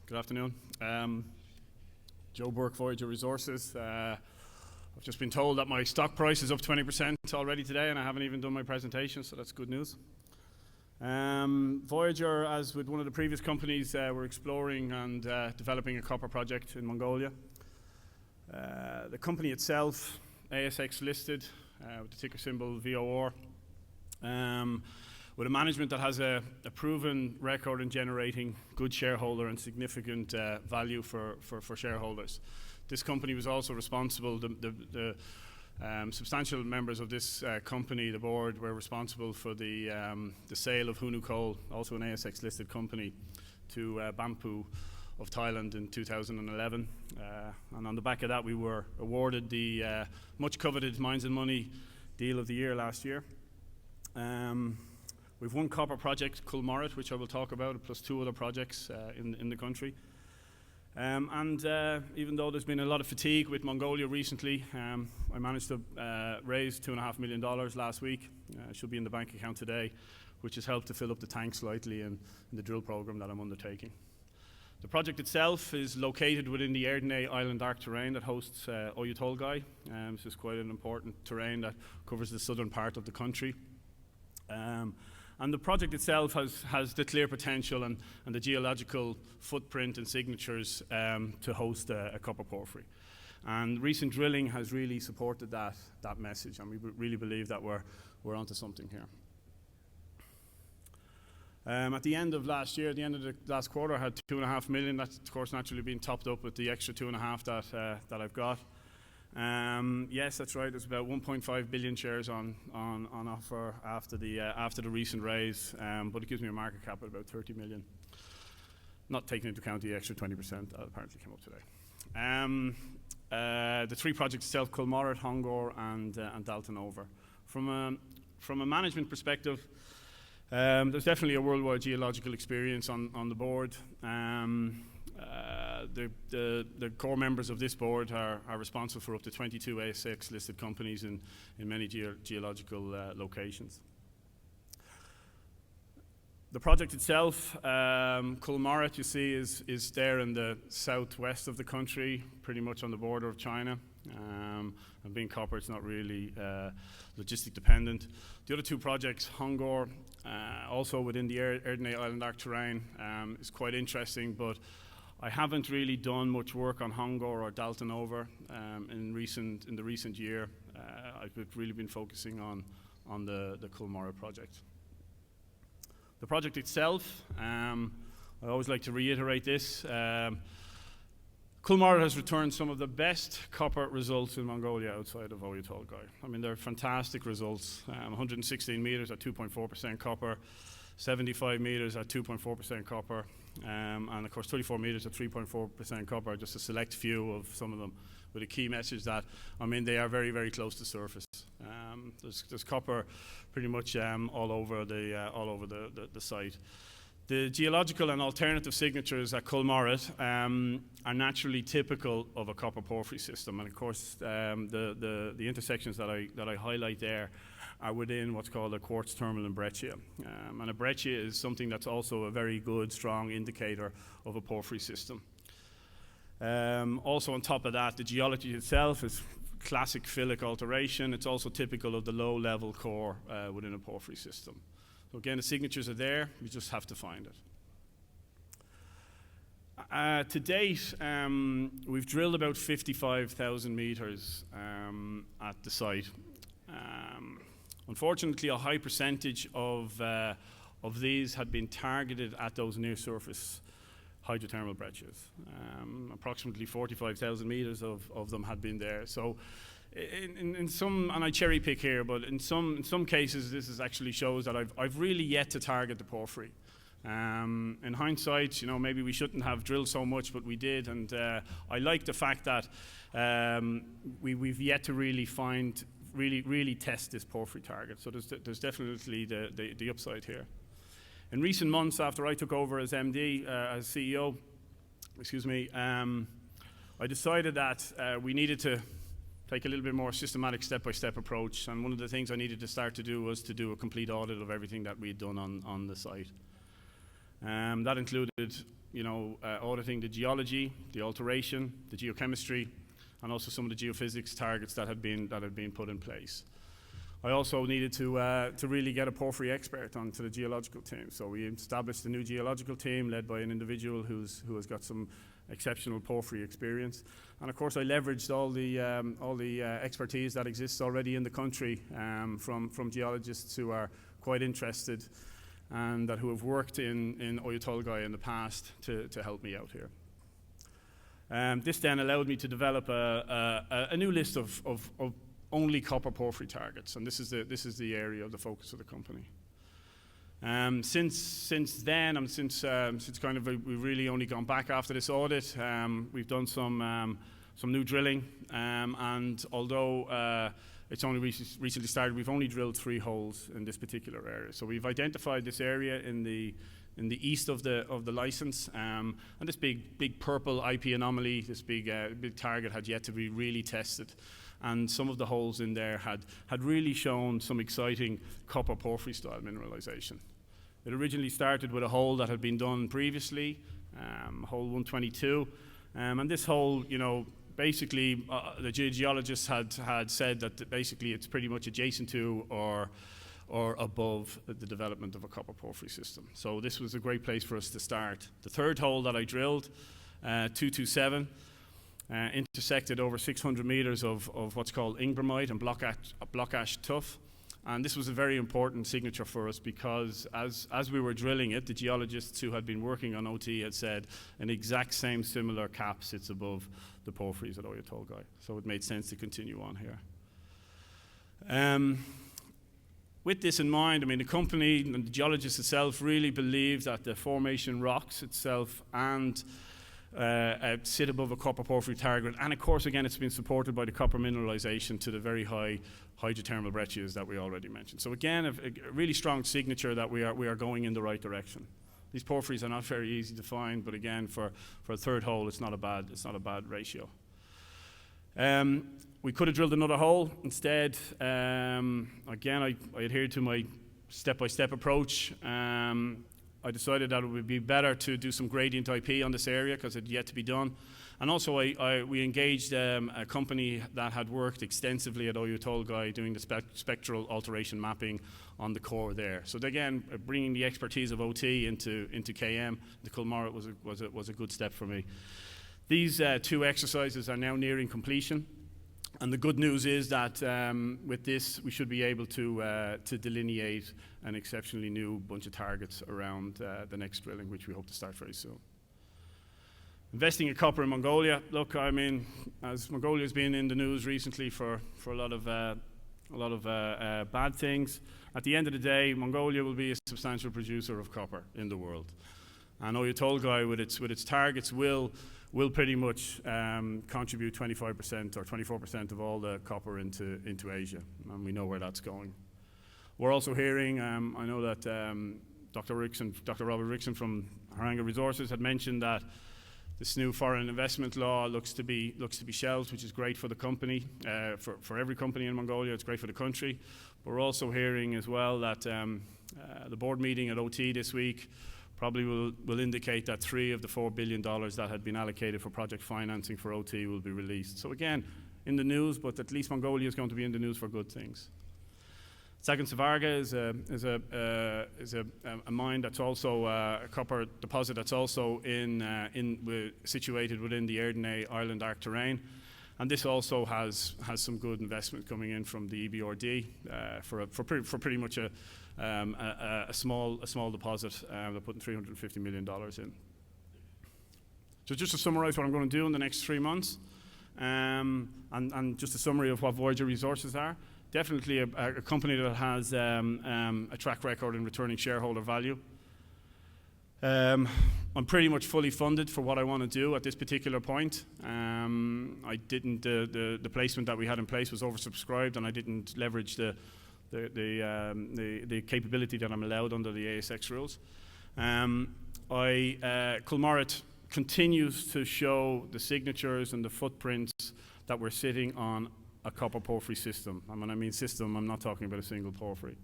Good afternoon. Joe Burke, Voyager Resources. I've just been told that my stock price is up 20% already today, and I haven't even done my presentation, so that's good news. Voyager, as with one of the previous companies, we're exploring and developing a copper project in Mongolia. The company itself, ASX listed, with the ticker symbol VOR, with a management that has a proven record in generating good shareholder and significant value for shareholders. This company was also responsible, the substantial members of this company, the board, were responsible for the sale of Hunu Coal, also an ASX listed company, to Bampu of Thailand in 2011. And on the back of that, we were awarded the much coveted Mines and Money Deal of the Year last year. We've one copper project, Kulmarit, which I will talk about, plus two other projects in the country. Even though there's been a lot of fatigue with Mongolia recently, I managed to raise $2.5 million last week. Should be in the bank account today, which has helped to fill up the tank slightly in the drill program that I'm undertaking. The project itself is located within the Erdene Island Arc terrain that hosts Oyu Tolgoi. This is quite an important terrain that covers the southern part of the country. And the project itself has the clear potential and the geological footprint and signatures to host a copper porphyry. And recent drilling has really supported that message, and we really believe that we're onto something here. At the end of last year, at the end of the last quarter, I had 2.5 million. That's of course naturally being topped up with the extra 2.5 that I've got. Yes, that's right. There's about 1.5 billion shares on offer after the recent raise, but it gives me a market cap of about 30 million, not taking into account the extra 20% that apparently came up today. The three projects itself: Kulmarit, Hongor, and Dalton-Over. From a management perspective, there's definitely a worldwide geological experience on the board. The core members of this board are responsible for up to 22 ASX listed companies in many geological locations. The project itself, Kulmarit, you see, is there in the southwest of the country, pretty much on the border of China. And being copper, it's not really logistic dependent. The other two projects, Hongor, also within the Erdene Island Arc terrain, is quite interesting, but I haven't really done much work on Hongor or Dalton-Over in the recent year. I've really been focusing on the Kulmarit project. The project itself, I always like to reiterate this. Kulmarit has returned some of the best copper results in Mongolia outside of Oyu Tolgoi. I mean, they're fantastic results. 116 meters at 2.4% copper, 75 meters at 2.4% copper, and of course 34 meters at 3.4% copper, just a select few of some of them, with a key message that, I mean, they are very, very close to surface. There's copper pretty much all over the site. The geological and alternative signatures at Kulmarit are naturally typical of a copper porphyry system, and of course the intersections that I highlight there are within what's called a quartz terminal in breccia. And a breccia is something that's also a very good, strong indicator of a porphyry system. Also on top of that, the geology itself is classic phyllic alteration. It's also typical of the low-level core within a porphyry system. So again, the signatures are there, we just have to find it. To date, we've drilled about 55,000 meters at the site. Unfortunately, a high percentage of these had been targeted at those near-surface hydrothermal breccias. Approximately 45,000 meters of them had been there. So in some, and I cherry pick here, but in some cases this is actually shows that I've really yet to target the porphyry. In hindsight, you know, maybe we shouldn't have drilled so much, but we did, and I like the fact that we've yet to really test this porphyry target. So there's definitely the upside here. In recent months, after I took over as MD, as CEO, I decided that we needed to take a little bit more systematic step-by-step approach, and one of the things I needed to start to do was to do a complete audit of everything that we'd done on the site. That included, auditing the geology, the alteration, the geochemistry, and also some of the geophysics targets that had been put in place. I also needed to really get a porphyry expert onto the geological team. So we established a new geological team led by an individual who has got some exceptional porphyry experience. And of course I leveraged all the expertise that exists already in the country from geologists who are quite interested and who have worked in Oyu Tolgoi in the past to help me out here. This then allowed me to develop a new list of only copper porphyry targets, and this is the area of the focus of the company. Since then, and since kind of we've really only gone back after this audit, we've done some new drilling, and although it's only recently started, we've only drilled 3 holes in this particular area. So we've identified this area in the east of the license, and this big purple IP anomaly, this big target had yet to be really tested. And some of the holes in there had really shown some exciting copper porphyry style mineralization. It originally started with a hole that had been done previously, hole 122, and this hole, basically the geologists had said that basically it's pretty much adjacent to or above the development of a copper porphyry system. So this was a great place for us to start. The third hole that I drilled, 227, intersected over 600 meters of what's called ingramite and block ash tuff. And this was a very important signature for us because as we were drilling it, the geologists who had been working on OT had said an exact same similar cap sits above the porphyries at Oyu Tolgoi. So it made sense to continue on here. With this in mind, the company and the geologist itself really believed that the formation rocks itself and sit above a copper porphyry target, and of course again it's been supported by the copper mineralization to the very high hydrothermal breccias that we already mentioned. So again, a really strong signature that we are going in the right direction. These porphyries are not very easy to find, but again for a third hole it's not a bad ratio. We could have drilled another hole. Instead, again I adhered to my step-by-step approach. I decided that it would be better to do some gradient IP on this area because it had yet to be done. And also we engaged a company that had worked extensively at Oyu Tolgoi doing the spectral alteration mapping on the core there. So again, bringing the expertise of OT into KM, the Kilmorra was a good step for me. These 2 exercises are now nearing completion. And the good news is that with this, we should be able to delineate an exceptionally new bunch of targets around the next drilling, which we hope to start very soon. Investing in copper in Mongolia. Look, as Mongolia's been in the news recently for a lot of bad things, at the end of the day, Mongolia will be a substantial producer of copper in the world. And Oyu Tolgoi, with its targets, will pretty much contribute 25% or 24% of all the copper into Asia, and we know where that's going. We're also hearing, I know that Dr. Robert Rickson from Haranga Resources had mentioned that this new foreign investment law looks to be shelved, which is great for the company, for every company in Mongolia. It's great for the country. But we're also hearing as well that the board meeting at OT this week probably will indicate that $3 of the $4 billion that had been allocated for project financing for OT will be released. So again, in the news, but at least Mongolia is going to be in the news for good things. Tsagan-Savarga is a mine that's also a copper deposit that's also situated within the Erdene Island Arc terrain, and this also has some good investment coming in from the EBRD for pretty much a small deposit. They're putting $350 million in. So just to summarise what I'm going to do in the next 3 months, and just a summary of what Voyager Resources are. Definitely a company that has a track record in returning shareholder value. I'm pretty much fully funded for what I want to do at this particular point. The placement that we had in place was oversubscribed, and I didn't leverage the capability that I'm allowed under the ASX rules. Kilmorra continues to show the signatures and the footprints that we're sitting on a copper porphyry system. And when I mean system, I'm not talking about a single porphyry.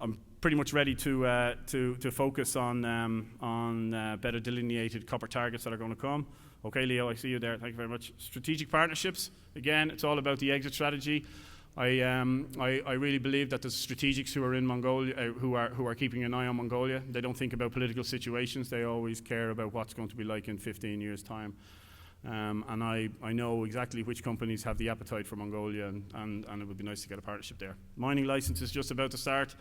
I'm pretty much ready to focus on better delineated copper targets that are going to come. Okay, Leo, I see you there. Thank you very much. Strategic partnerships. Again, it's all about the exit strategy. I really believe that the strategics who are in Mongolia, who are keeping an eye on Mongolia, they don't think about political situations. They always care about what's going to be like in 15 years' time. And I know exactly which companies have the appetite for Mongolia, and it would be nice to get a partnership there. Mining license is just about to start,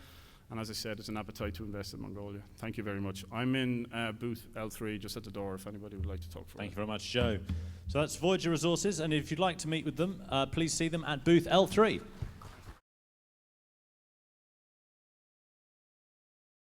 and as I said, it's an appetite to invest in Mongolia. Thank you very much. I'm in booth L3, just at the door, if anybody would like to talk for Thank you very much, Joe. So that's Voyager Resources, and if you'd like to meet with them, please see them at booth L3.